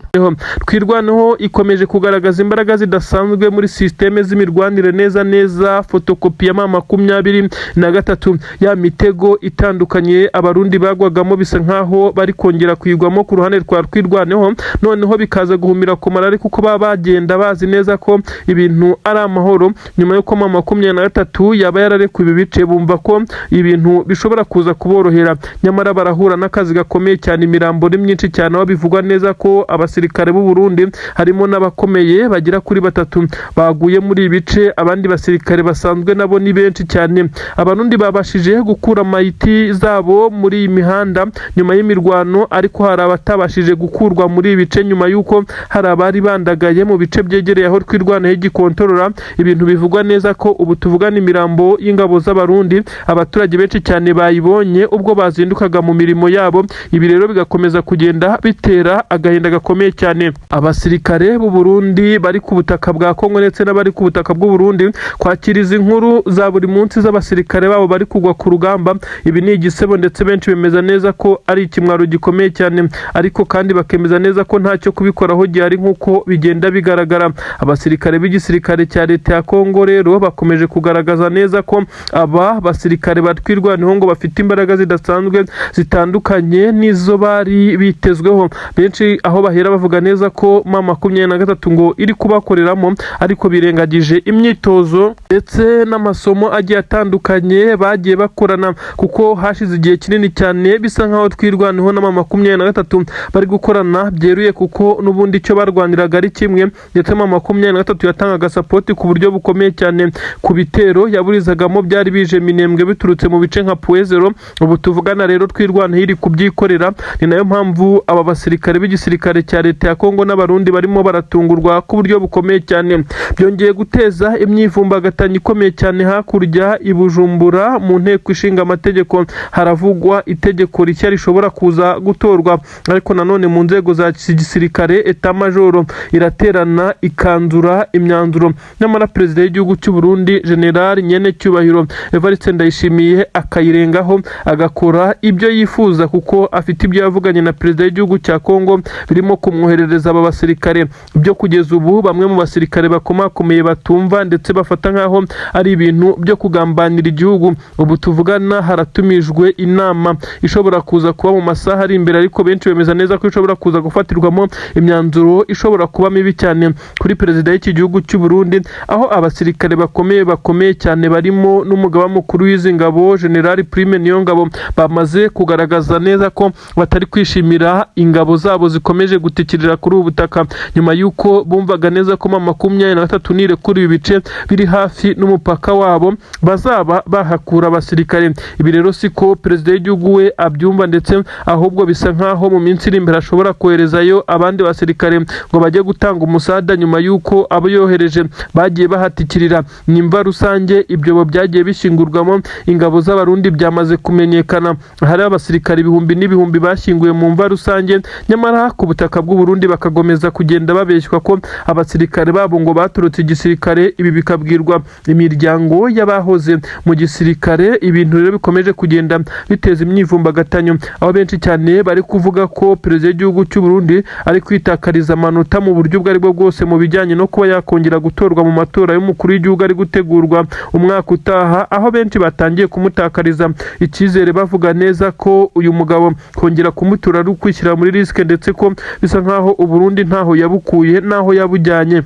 Twirwaneho ikomeje kugaragaza imbaraga zidasanzwe muri systeme z'imirwanire neza fotokopi ya M23 ya mitego itandukanye abarundi bagwagamo, bisa nkaho bari kongera kwigwamo ku ruhande rwa Twirwaneho, noneho bikaza guhumira ku marari kuko baba bagenda bazi neza ko ibintu ari amahoro nyuma yo ko M23 yaba yararekuye ibi bice, bumva ko ibintu bishobora kuza kuborohera, nyamara barahura n'akazi gakomeye cyane. Imirambo ni myinshi cyane, aho bivugwa neza ko abasirikare b'u Burundi harimo n'abakomeye bagera kuri 3 baguye muri ibi bice, abandi basirikare basanzwe nabo ni benshi cyane. Abarundi babashije gukura mayiti zabo muri iyi mihanda nyuma y'imirwano, ariko hari abatabashije gukurwa muri ibi bice nyuma y'uko hari abari bandagaye mu bice byegereye aho Twirwaneho igikontorora. Ibintu bivugwa neza ko ubu tuvugana imirambo y'ingabo z'abarundi abaturage benshi cyane bayibonye ubwo bazindukaga mu mirimo yabo. Ibi rero bigakomeza kugenda bitera agahinda gakomeye cyane abasirikare b'u Burundi bari ku butaka bwa Kongo ndetse n'abari ku butaka bw'u Burundi kwakira izi nkuru za buri munsi z'abasirikare babo bari kugwa ku rugamba. Ibi ni igisebo, ndetse benshi bemeza neza ko ari ikimwaro gikomeye cyane, ariko kandi bakemeza neza ko ntacyo kubikoraho gihari nk'uko bigenda bigaragara. Abasirikare b'igisirikare cya leta ya Kongo rero bakomeje kugaragaza neza ko aba basirikare batwirwaneho ngo bafite imbaraga zidasanzwe zitandukanye n'izo bari bitezweho. Benshi aho bahera bavuga neza ko M23 ngo iri kubakoreramo, ariko birengagije imyitozo ndetse n'amasomo agiye atandukanye bagiye bakorana, kuko hashize igihe kinini cyane bisa nkaho Twirwaneho na M23 bari gukorana byeruye, kuko n'ubundi icyo barwaniraga ari kimwe, ndetse M23 yatangaga support ku buryo bukomeye cyane ku bitero ya buri bacururizagamo byari bije minembwe biturutse mu bice nka Puezero. Ubu tuvugana rero twirwana iri kubyikorera. Ni nayo mpamvu aba basirikare b'igisirikare cya leta ya Kongo n'abarundi barimo baratungurwa ku buryo bukomeye cyane. Byongeye guteza imyivumbagatanyo ikomeye cyane hakurya i Bujumbura mu nteko ishinga amategeko. Haravugwa itegeko rishya rishobora kuza gutorwa, ariko nanone mu nzego za gisirikare eta majoro iraterana ikanzura imyanzuro. Nyamara perezida w'igihugu cy'u Burundi General Nyene Cyubahiro Evariste Ndayishimiye akayirengaho agakora ibyo yifuza, kuko afite ibyo yavuganye na perezida w'igihugu cya Kongo birimo kumwoherereza aba basirikare. Byo kugeza ubu bamwe mu basirikare bakomakomeye batumva ndetse bafata nkaho ari ibintu byo kugambanira igihugu. Ubu tuvugana haratumijwe inama ishobora kuza kuba mu masaha ari imbere, ariko benshi bemeza neza ko ishobora kuza gufatirwamo imyanzuro ishobora kuba mibi cyane kuri perezida w'iki gihugu cy'u Burundi, aho abasirikare bakomeye cyane barimo n'umugaba mukuru w'izi ngabo General Prime Niyongabo bamaze kugaragaza neza ko batari kwishimira ingabo zabo zikomeje gutikirira kuri ubu butaka, nyuma y'uko bumvaga neza ko 23 nire kuri ibi bice biri hafi n'umupaka wabo bazaba bahakura abasirikare. Ibi rero siko perezida w'igihugu we abyumva, ndetse ahubwo bisa nkaho mu minsi iri imbere ashobora koherezayo abandi basirikare ngo bajye gutanga umusada, nyuma y'uko abo yohereje bagiye bahatikirira. Nimba rusange ibyo byagiye bishingurwamo ingabo z'abarundi byamaze kumenyekana. Hari abasirikare ibihumbi n'ibihumbi bashyinguye mu mva rusange, nyamara ku butaka bw'u Burundi bakagomeza kugenda babeshywa ko abasirikare babo ngo baturutse igisirikare. Ibi bikabwirwa imiryango y'abahoze mu gisirikare. Ibintu rero bikomeje kugenda biteza imyivumbagatanyo, aho benshi cyane bari kuvuga ko perezida w'igihugu cy'u Burundi ari kwitakariza amanota mu buryo ubwo ari bwo bwose mu bijyanye no kuba yakongera gutorwa mu matora y'umukuru w'igihugu ari gutegurwa umwaka utaha, aho benshi batangiye kumutakariza icyizere bavuga neza ko uyu mugabo kongera kumutora ari ukwishyira muri risike, ndetse ko bisa nkaho u Burundi ntaho yabukuye naho yabujyanye.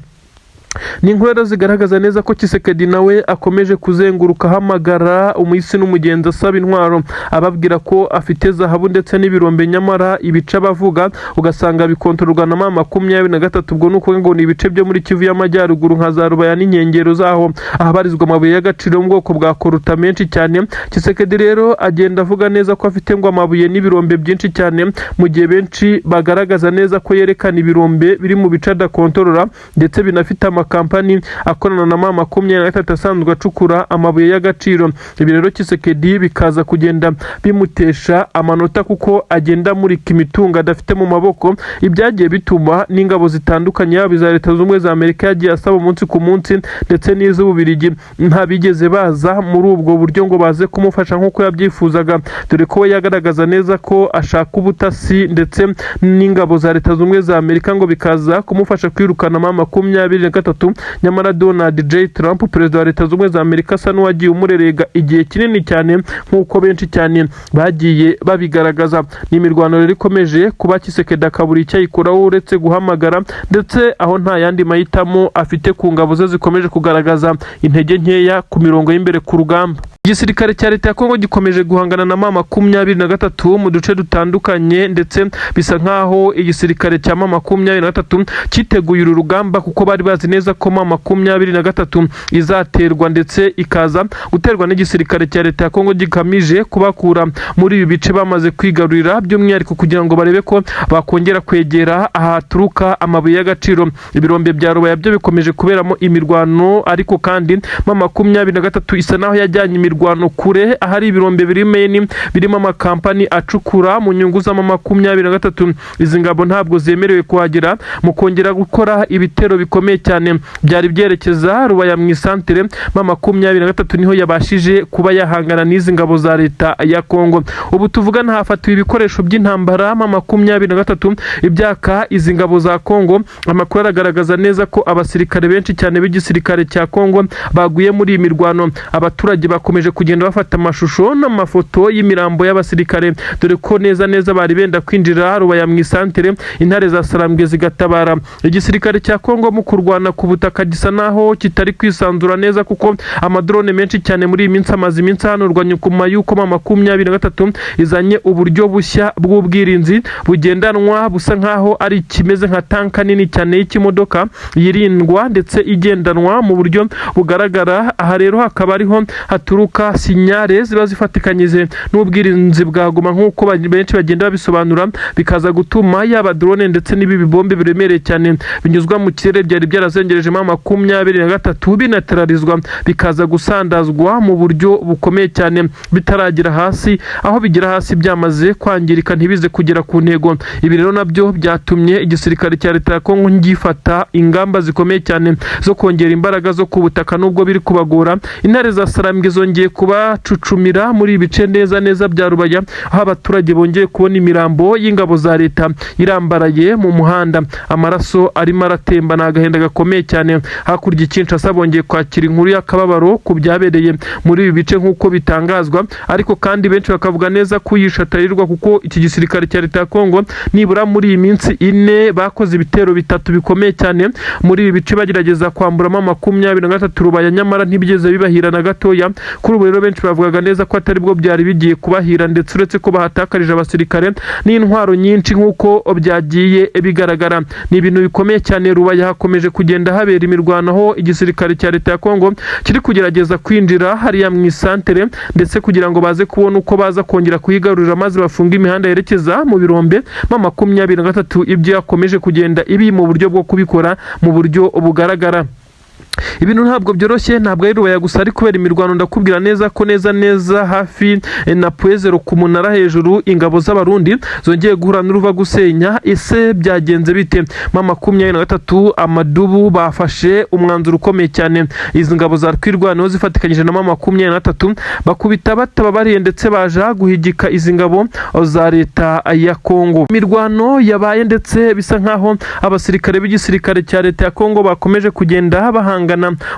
Ni inkuru zigaragaza neza ko Tshisekedi nawe akomeje kuzenguruka hamagara umuyisi n'umugenzi asaba intwaro, ababwira ko afite zahabu ndetse n'ibirombe, nyamara ibice bavuga ugasanga bikontororwa na 23. Ubwo nuko ngo ni ibice byo muri Kivu y'Amajyaruguru nka za Rubaya n'inkengero zaho ahabarizwa amabuye y'agaciro mu bwoko bwa koruta menshi cyane. Tshisekedi rero agenda avuga neza ko afite ngo amabuye n'ibirombe byinshi cyane, mu gihe benshi bagaragaza neza ko yerekana ibirombe biri mu bice adakontorora, ndetse binafite kampani akorana na 23 asanzwe acukura amabuye y'agaciro. Ibi rero Tshisekedi bikaza kugenda bimutesha amanota, kuko agenda amurika imitungo adafite mu maboko. Ibyagiye bituma n'ingabo zitandukanye yaba iza Leta z'Ubumwe za Amerika yagiye asaba umunsi ku munsi, ndetse n'iz'Ububirigi ntabigeze baza muri ubwo buryo ngo baze kumufasha nk'uko yabyifuzaga, dore ko we yagaragaza neza ko ashaka ubutasi ndetse n'ingabo za Leta z'Ubumwe za Amerika ngo bikaza kumufasha kwirukana 23. Nyamara Donald J. Trump perezida wa Leta z'Ubumwe za Amerika asa n'uwagiye umurerega igihe kinini cyane, nk'uko benshi cyane bagiye babigaragaza. Ni imirwano rero ikomeje kuba Tshisekedi akabura icyo ayikoraho uretse guhamagara, ndetse aho nta yandi mahitamo afite ku ngabo ze zikomeje kugaragaza intege nkeya ku mirongo y'imbere ku rugamba. Igisirikare cya leta ya Kongo gikomeje guhangana na 23 mu duce dutandukanye, ndetse bisa nkaho igisirikare cya 23 cyiteguye uru rugamba, kuko bari bazi neza ko 23 izaterwa ndetse ikaza guterwa n'igisirikare cya leta ya Kongo gikamije kubakura muri ibi bice bamaze kwigarurira, by'umwihariko kugira ngo barebe ko bakongera kwegera ahaturuka amabuye y'agaciro. Ibirombe bya Rubaya byo bikomeje kuberamo imirwano, ariko kandi 23 isa naho yajyanye imirwano kure, ahari ibirombe birimo amakampani acukura mu nyungu za 23. Izi ngabo ntabwo zemerewe kuhagera mu kongera gukora ibitero bikomeye cyane byari byerekeza Rubaya mu isantere. 23 niho yabashije kuba yahangana n'izi ngabo za leta ya Kongo. Ubu tuvugana hafatiwe ibikoresho by'intambara 23 ibyaka izi ngabo za Kongo. Amakuru aragaragaza neza ko abasirikare benshi cyane b'igisirikare cya Kongo baguye muri iyi mirwano. Abaturage bakomeje bakomeje kugenda bafata amashusho n'amafoto y'imirambo y'abasirikare, dore ko neza bari benda kwinjira Rubaya mu isantere intare za Sarambwe zigatabara. Igisirikare cya Kongo mu kurwana ku butaka gisa naho kitari kwisanzura neza, kuko amadrone menshi cyane muri iyi minsi amaze iminsi hanurwa nyuma y'uko M23 izanye uburyo bushya bw'ubwirinzi bugendanwa busa nkaho ari kimeze nka tanka nini cyane y'ikimodoka yirindwa ndetse igendanwa mu buryo bugaragara. Aha rero hakaba ariho haturuka sinyare ziba zifatikanyije n'ubwirinzi bwa Goma, nk'uko benshi bagenda babisobanura, bikaza gutuma yaba drone ndetse n'ibi bibombe biremereye cyane binyuzwa mu kirere byari byarazengereje M23 binateralizwa, bikaza gusandazwa mu buryo bukomeye cyane bitaragira hasi, aho bigira hasi byamaze kwangirika ntibize kugera ku ntego. Ibi rero nabyo byatumye igisirikare cya leta ya Kongo gifata ingamba zikomeye cyane zo kongera imbaraga zo ku butaka, nubwo biri kubagora. Intare za Sarambwe zongeye kubacucumira muri ibice neza bya Rubaya, aho abaturage bongeye kubona imirambo y'ingabo za leta irambaraye mu muhanda, amaraso arimo aratemba, ni agahinda gakomeye cyane. Hakurya Kinshasa bongeye kwakira inkuru y'akababaro ku byabereye muri ibi bice nk'uko bitangazwa, ariko kandi benshi bakavuga neza ko yishatarirwa, kuko iki gisirikare cya leta ya Kongo nibura muri iyi minsi 4 bakoze ibitero 3 bikomeye cyane muri ibi bice bagerageza kwambura M23 Rubaya, nyamara ntibigeze bibahira na gatoya. Kuri ubu rero benshi bavugaga neza ko atari bwo byari bigiye kubahira, ndetse uretse ko bahatakarije abasirikare n'intwaro nyinshi nk'uko byagiye bigaragara. Ni ibintu bikomeye cyane. Rubaya hakomeje kugenda habera imirwano, aho igisirikare cya leta ya Kongo kiri kugerageza kwinjira hariya mu isantere, ndetse kugira ngo baze kubona uko baza kongera kuyigarurira maze bafunga imihanda yerekeza mu birombe. M23 ibyo yakomeje kugenda ibi mu buryo bwo kubikora mu buryo bugaragara. Ibintu ntabwo byoroshye, ntabwo ari Rubaya gusa ari kubera imirwano. Ndakubwira neza ko neza hafi na Puezero ku munara hejuru ingabo z'abarundi zongeye guhura n'uruva gusenya. Ese byagenze bite? M23 amadubu bafashe umwanzuro ukomeye cyane. Izi ngabo za twirwanaho zifatikanyije na M23 bakubita batababariye, ndetse baja guhigika izi ngabo za leta ya Kongo. Imirwano yabaye, ndetse bisa nkaho abasirikare b'igisirikare cya leta ya Kongo bakomeje kugenda bahangana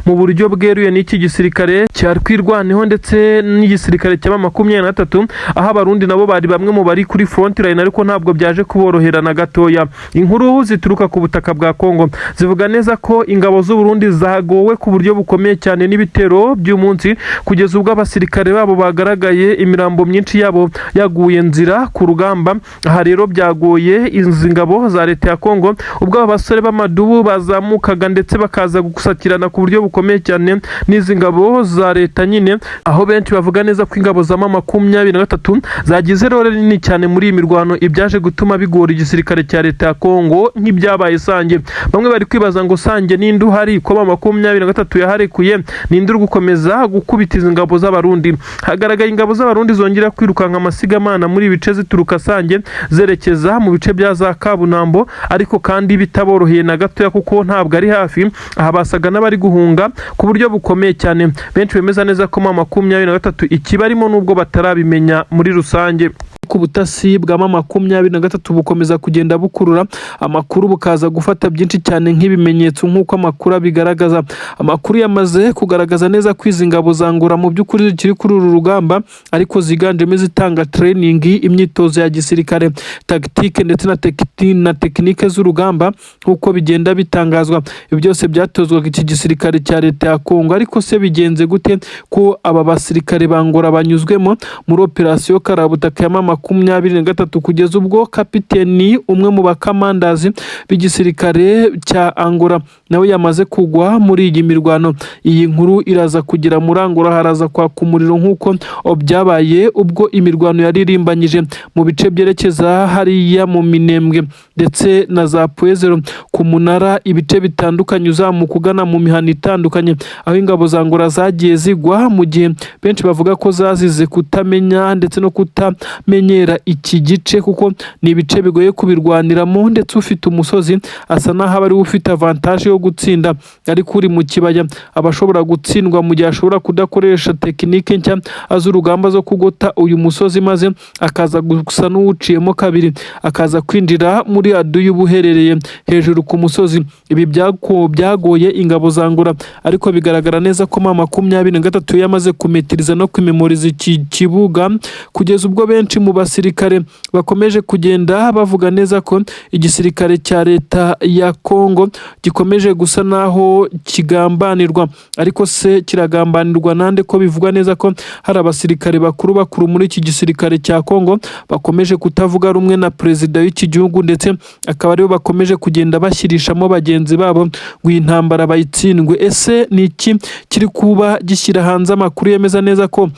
mu buryo bweruye n'iki gisirikare cya twirwanaho ndetse n'igisirikare cya M23, aho abarundi nabo bari bamwe mu bari kuri front line, ariko ntabwo byaje kuborohera na gatoya. Inkuru zituruka ku butaka bwa Kongo zivuga neza ko ingabo z'u Burundi zagowe ku buryo bukomeye cyane n'ibitero by'umunsi, kugeza ubwo abasirikare babo bagaragaye imirambo myinshi yabo yaguye nzira ku rugamba. Aha rero byagoye izi ngabo za leta ya Kongo, ubwo abasore b'amadubu bazamukaga ndetse bakaza gusakirana ku buryo bukomeye cyane n'izi ngabo za leta nyine, aho benshi bavuga neza ko ingabo za M23 zagize role nini cyane muri iyi mirwano, ibyaje gutuma bigora igisirikare cya leta ya Kongo nk'ibyabaye Sange. Bamwe bari kwibaza ngo Sange ninde uhari, ko M23 yaharekuye, ninde uri gukomeza gukubita izi ngabo z'abarundi. Hagaragaye ingabo z'abarundi zongera kwirukanka amasigamana muri ibice zituruka Sange zerekeza mu bice bya za Kabunambo, ariko kandi bitaboroheye na gatoya, kuko ntabwo ari hafi. Aha basaga n'abari guhunga ku buryo bukomeye cyane. Benshi bemeza neza ko M23 ikibarimo nubwo batarabimenya muri rusange. Ku butasi bwa M23 bukomeza kugenda bukurura amakuru, bukaza gufata byinshi cyane nk'ibimenyetso nk'uko amakuru abigaragaza. Amakuru yamaze kugaragaza neza ko izi ngabo zangura mu by'ukuri zikiri kuri uru rugamba, ariko ziganjemo zitanga training, imyitozo ya gisirikare, tactique ndetse na tekinike z'urugamba nk'uko bigenda bitangazwa. Ibi byose byatozwaga iki gisirikare cya leta ya Kongo, ariko se bigenze gute ko aba basirikare bangora banyuzwemo muri operation Karabutaka ya M23, kugeza ubwo kapiteni umwe mu bakamandazi b'igisirikare cya Angola nawe yamaze kugwa muri iyi mirwano. Iyi nkuru iraza kugira muri Angola haraza kwaka umuriro nk'uko byabaye ubwo imirwano yaririmbanyije mu bice byerekeza hariya mu Minembwe ndetse na za Puezero ku munara, ibice bitandukanye uzamuka ugana mu mihanda itandukanye, aho ingabo za Angola zagiye zigwa, mu gihe benshi bavuga ko zazize kutamenya ndetse no kutamenya atamenyera iki gice kuko ni ibice bigoye kubirwaniramo, ndetse ufite umusozi asa naho aba ariwe ufite avantage yo gutsinda, ariko uri mu kibaya aba ashobora gutsindwa mu gihe ashobora kudakoresha tekinike nshya z'urugamba zo kugota uyu musozi, maze akaza gusa n'uwuciyemo kabiri, akaza kwinjira muri aduyi ubuherereye hejuru ku musozi. Ibi byagoye ingabo za Angola, ariko bigaragara neza ko M23 yamaze kumetiriza no kwimemoriza iki kibuga, kugeza ubwo benshi mu basirikare bakomeje kugenda bavuga neza ko igisirikare cya leta ya Kongo gikomeje gusa naho kigambanirwa. Ariko se kiragambanirwa nande? Ko bivugwa neza ko hari abasirikare bakuru muri iki gisirikare cya Kongo bakomeje kutavuga rumwe na perezida w'iki gihugu, ndetse akaba aribo bakomeje kugenda bashyirishamo bagenzi babo ngo iyi ntambara bayitsindwe. Ese ni iki kiri kuba gishyira hanze amakuru yemeza neza ko